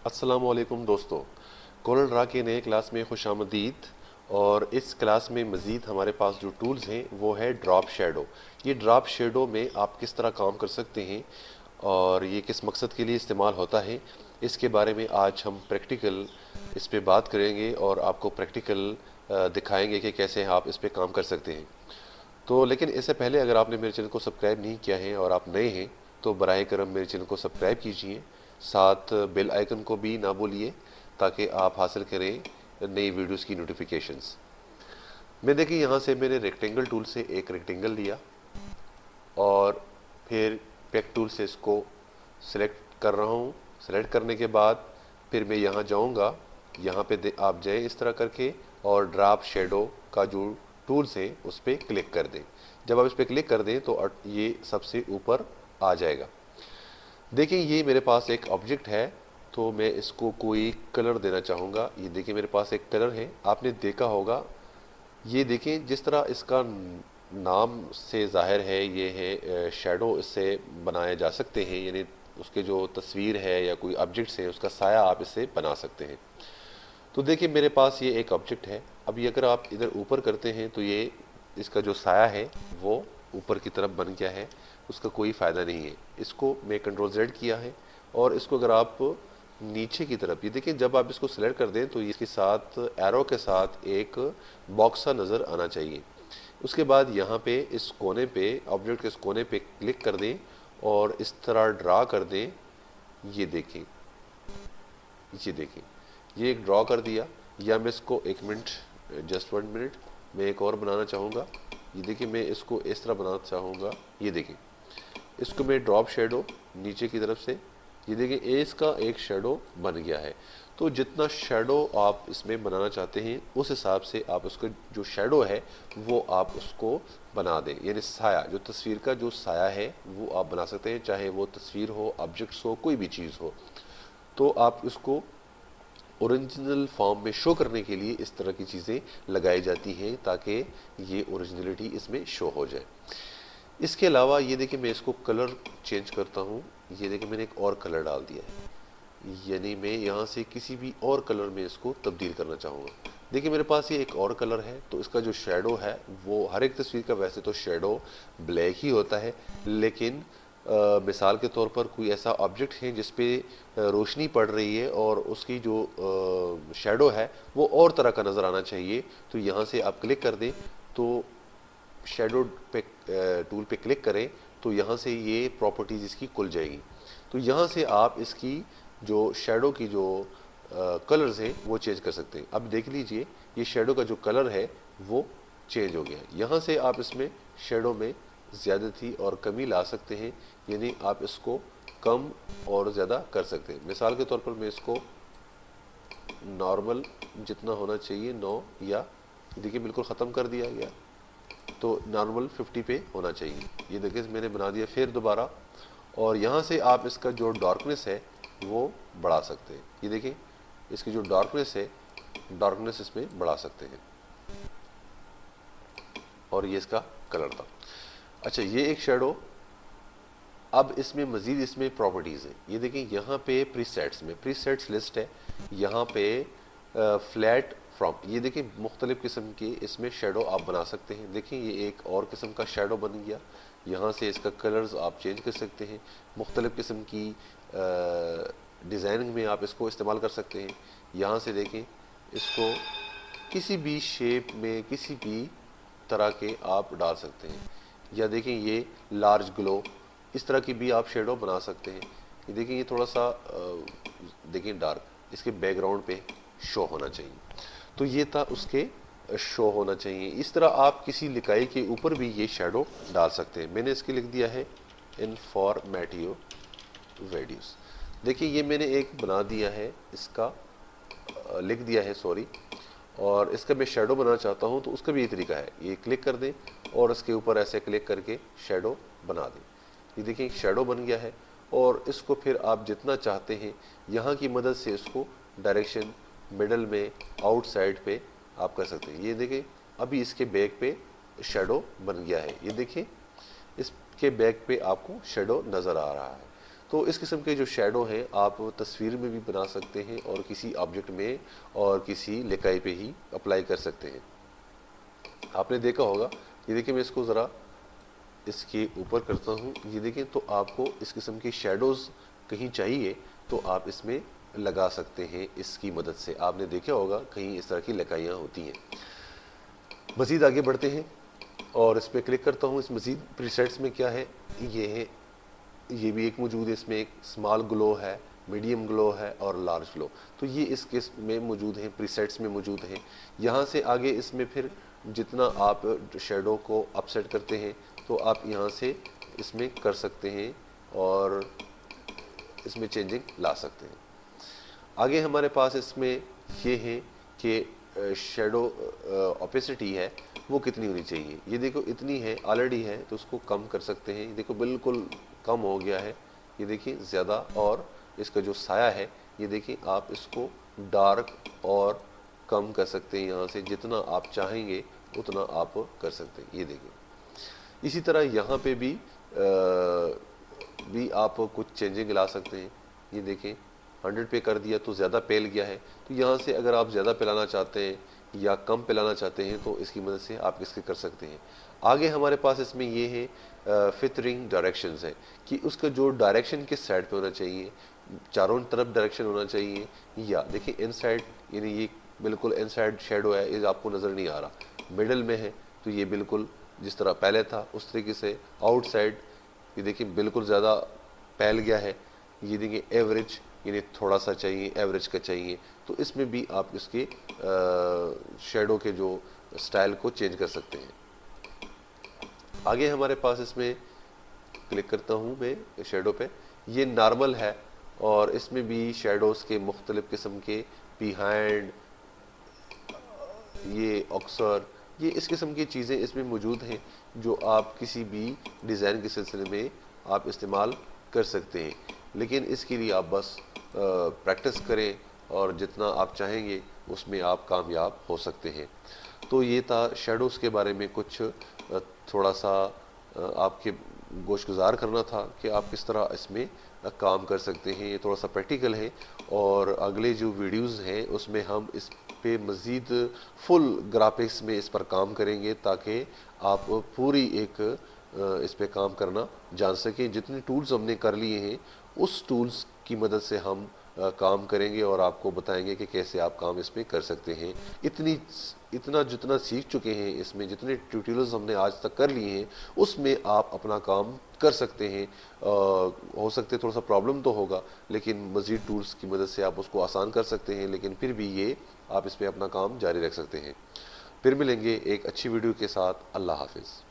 अस्सलामुअलैकुम दोस्तों, Corel Draw के नए क्लास में खुशामदीद। और इस क्लास में मज़ीद हमारे पास जो टूल्स हैं वो है ड्रॉप शेडो। ये ड्रॉप शेडो में आप किस तरह काम कर सकते हैं और ये किस मकसद के लिए इस्तेमाल होता है, इसके बारे में आज हम प्रैक्टिकल इस पे बात करेंगे और आपको प्रैक्टिकल दिखाएंगे कि कैसे आप इस पे काम कर सकते हैं। तो लेकिन इससे पहले अगर आपने मेरे चैनल को सब्सक्राइब नहीं किया है और आप नए हैं तो बराए करम मेरे चैनल को सब्सक्राइब कीजिए, साथ बेल आइकन को भी ना भूलिए ताकि आप हासिल करें नई वीडियोस की नोटिफिकेशंस। मैं देखिए यहाँ से मैंने रेक्टेंगल टूल से एक रेक्टेंगल लिया और फिर पिक टूल से इसको सिलेक्ट कर रहा हूँ। सिलेक्ट करने के बाद फिर मैं यहाँ जाऊँगा, यहाँ पे आप जाएँ इस तरह करके और ड्रॉप शेडो का जो टूल्स है उस पर क्लिक कर दें। जब आप इस पर क्लिक कर दें तो ये सबसे ऊपर आ जाएगा। देखिए ये मेरे पास एक ऑब्जेक्ट है तो मैं इसको कोई कलर देना चाहूँगा। ये देखिए मेरे पास एक कलर है, आपने देखा होगा। ये देखें जिस तरह इसका नाम से ज़ाहिर है, ये है शेडो, इससे बनाए जा सकते हैं, यानी उसके जो तस्वीर है या कोई ऑब्जेक्ट्स है उसका साया आप इससे बना सकते हैं। तो देखिए मेरे पास ये एक ऑब्जेक्ट है। अभी अगर आप इधर ऊपर करते हैं तो ये इसका जो साया है वो ऊपर की तरफ बन गया है, उसका कोई फ़ायदा नहीं है। इसको मैं कंट्रोल Z किया है और इसको अगर आप नीचे की तरफ, ये देखिए जब आप इसको सेलेक्ट कर दें तो इसके साथ एरो के साथ एक बॉक्स सा नज़र आना चाहिए। उसके बाद यहाँ पे इस कोने पे, ऑब्जेक्ट के इस कोने पे क्लिक कर दें और इस तरह ड्रा कर दें। ये देखें, ये देखें, ये एक ड्रॉ कर दिया। या मैं इसको एक मिनट, जस्ट 1 मिनट, मैं एक और बनाना चाहूँगा। ये देखिए मैं इसको इस तरह बनाना चाहूँगा। ये देखिए इसको मैं ड्रॉप शेडो नीचे की तरफ से, ये देखिए इसका एक शेडो बन गया है। तो जितना शेडो आप इसमें बनाना चाहते हैं उस हिसाब से आप उसका जो शेडो है वो आप उसको बना दें, यानी साया, जो तस्वीर का जो साया है वो आप बना सकते हैं, चाहे वो तस्वीर हो, ऑब्जेक्ट्स हो, कोई भी चीज़ हो। तो आप इसको ओरिजिनल फॉर्म में शो करने के लिए इस तरह की चीज़ें लगाई जाती हैं ताकि ये ओरिजिनलिटी इसमें शो हो जाए। इसके अलावा ये देखिए मैं इसको कलर चेंज करता हूँ। ये देखिए मैंने एक और कलर डाल दिया है, यानी मैं यहाँ से किसी भी और कलर में इसको तब्दील करना चाहूँगा। देखिए मेरे पास ये एक और कलर है तो इसका जो शेडो है वो हर एक तस्वीर का वैसे तो शेडो ब्लैक ही होता है, लेकिन मिसाल के तौर पर कोई ऐसा ऑब्जेक्ट है जिस पे रोशनी पड़ रही है और उसकी जो शेडो है वो और तरह का नज़र आना चाहिए। तो यहाँ से आप क्लिक कर दें तो शेडो पे टूल पे क्लिक करें तो यहाँ से ये प्रॉपर्टीज़ इसकी खुल जाएगी। तो यहाँ से आप इसकी जो शेडो की जो कलर्स हैं वो चेंज कर सकते हैं। अब देख लीजिए ये शेडो का जो कलर है वो चेंज हो गया है। यहाँ से आप इसमें शेडो में ज़्यादती और कमी ला सकते हैं, यानी आप इसको कम और ज़्यादा कर सकते हैं। मिसाल के तौर पर मैं इसको नॉर्मल जितना होना चाहिए 9, या देखिए बिल्कुल ख़त्म कर दिया गया, तो नॉर्मल 50 पे होना चाहिए। ये देखिए मैंने बना दिया फिर दोबारा। और यहाँ से आप इसका जो डार्कनेस है वो बढ़ा सकते हैं। ये देखिए इसकी जो डार्कनेस है, डार्कनेस इसमें बढ़ा सकते हैं। और ये इसका कलर था। अच्छा ये एक शेडो। अब इसमें मज़ीद इसमें प्रॉपर्टीज़ हैं। ये देखिए यहाँ पे प्रीसेट्स में प्रीसेट्स लिस्ट है, यहाँ पे फ्लैट फ्रॉम, ये देखिए मुख्तलिफ़ किस्म के इसमें शेडो आप बना सकते हैं। देखिए ये एक और किस्म का शेडो बन गया। यहाँ से इसका कलर्स आप चेंज कर सकते हैं, मुख्तलिफ़ किस्म की डिज़ाइनिंग में आप इसको इस्तेमाल कर सकते हैं। यहाँ से देखें इसको किसी भी शेप में किसी भी तरह के आप डाल सकते हैं। या देखें ये लार्ज ग्लो, इस तरह की भी आप शेडो बना सकते हैं। ये देखिए ये थोड़ा सा देखिए डार्क, इसके बैकग्राउंड पे शो होना चाहिए, तो ये था उसके शो होना चाहिए। इस तरह आप किसी लिखाई के ऊपर भी ये शेडो डाल सकते हैं। मैंने इसके लिख दिया है इनफॉर्मेटिव वीडियोस। देखिए ये मैंने एक बना दिया है, इसका लिख दिया है सॉरी, और इसका मैं शेडो बनाना चाहता हूँ तो उसका भी ये तरीका है। ये क्लिक कर दें और इसके ऊपर ऐसे क्लिक करके शेडो बना दें। ये देखिए शेडो बन गया है। और इसको फिर आप जितना चाहते हैं यहाँ की मदद से इसको डायरेक्शन, मिडल में, आउटसाइड पे आप कर सकते हैं। ये देखिए अभी इसके बैक पे शेडो बन गया है। ये देखिए इसके बैक पे आपको शेडो नज़र आ रहा है। तो इस किस्म के जो शेडो हैं आप तस्वीर में भी बना सकते हैं और किसी ऑब्जेक्ट में और किसी लिकाई पे ही अप्लाई कर सकते हैं। आपने देखा होगा, ये देखिए मैं इसको ज़रा इसके ऊपर करता हूँ, ये देखें तो आपको इस किस्म की शेडोज़ कहीं चाहिए तो आप इसमें लगा सकते हैं इसकी मदद से। आपने देखा होगा कहीं इस तरह की लकाइयाँ होती हैं। मज़ीद आगे बढ़ते हैं और इस पर क्लिक करता हूँ। इस मज़ीद प्रीसेट्स में क्या है, ये है, ये भी एक मौजूद है, इसमें एक स्मॉल ग्लो है, मीडियम ग्लो है और लार्ज ग्लो। तो ये इस केस में मौजूद हैं, प्रीसेट्स में मौजूद हैं। यहाँ से आगे इसमें फिर जितना आप शेडो को अपसेट करते हैं तो आप यहाँ से इसमें कर सकते हैं और इसमें चेंजिंग ला सकते हैं। आगे हमारे पास इसमें ये है कि शेडो ओपेसिटी है वो कितनी होनी चाहिए। ये देखो इतनी है, ऑलरेडी है, तो उसको कम कर सकते हैं। ये देखो बिल्कुल कम हो गया है, ये देखिए ज़्यादा। और इसका जो साया है ये देखिए आप इसको डार्क और कम कर सकते हैं। यहाँ से जितना आप चाहेंगे उतना आप कर सकते हैं, ये देखिए। इसी तरह यहाँ पे भी आप कुछ चेंजिंग ला सकते हैं। ये देखें 100 पे कर दिया तो ज़्यादा पेल गया है, तो यहाँ से अगर आप ज़्यादा पिलाना चाहते हैं या कम पिलाना चाहते हैं तो इसकी मदद से आप इसके कर सकते हैं। आगे हमारे पास इसमें ये है फितरिंग डायरेक्शंस है कि उसका जो डायरेक्शन किस साइड पे होना चाहिए, चारों तरफ डायरेक्शन होना चाहिए, या देखिए इनसाइड, यानी ये बिल्कुल इनसाइड शेडो है, ये आपको नज़र नहीं आ रहा, मिडल में है तो ये बिल्कुल जिस तरह पहले था उस तरीके से। आउटसाइड ये देखिए बिल्कुल ज़्यादा फैल गया है। ये देखिए एवरेज, यानी थोड़ा सा चाहिए, एवरेज का चाहिए, तो इसमें भी आप इसके शेडो के जो स्टाइल को चेंज कर सकते हैं। आगे हमारे पास इसमें क्लिक करता हूँ मैं शेडो पे, ये नॉर्मल है और इसमें भी शेडोज़ के मुख्तलिफ़ किस्म के बिहाइंड, ये अक्सर, ये इस किस्म की चीज़ें इसमें मौजूद हैं जो आप किसी भी डिज़ाइन के सिलसिले में आप इस्तेमाल कर सकते हैं। लेकिन इसके लिए आप बस प्रैक्टिस करें और जितना आप चाहेंगे उसमें आप कामयाब हो सकते हैं। तो ये था शेडोज़ के बारे में कुछ थोड़ा सा आपके गोशगुजार करना था कि आप किस तरह इसमें काम कर सकते हैं। ये थोड़ा सा प्रैक्टिकल है और अगले जो वीडियोज़ हैं उसमें हम इस पे मज़ीद फुल ग्राफिक्स में इस पर काम करेंगे ताकि आप पूरी एक इस पे काम करना जान सकें। जितने टूल्स हमने कर लिए हैं उस टूल्स की मदद से हम काम करेंगे और आपको बताएंगे कि कैसे आप काम इसमें कर सकते हैं। इतना जितना सीख चुके हैं इसमें, जितने ट्यूटोरियल्स हमने आज तक कर लिए हैं उसमें आप अपना काम कर सकते हैं। हो सकते थोड़ा सा प्रॉब्लम तो होगा लेकिन मज़ीद टूल्स की मदद से आप उसको आसान कर सकते हैं, लेकिन फिर भी ये आप इस पर अपना काम जारी रख सकते हैं। फिर मिलेंगे एक अच्छी वीडियो के साथ। अल्लाह हाफिज़।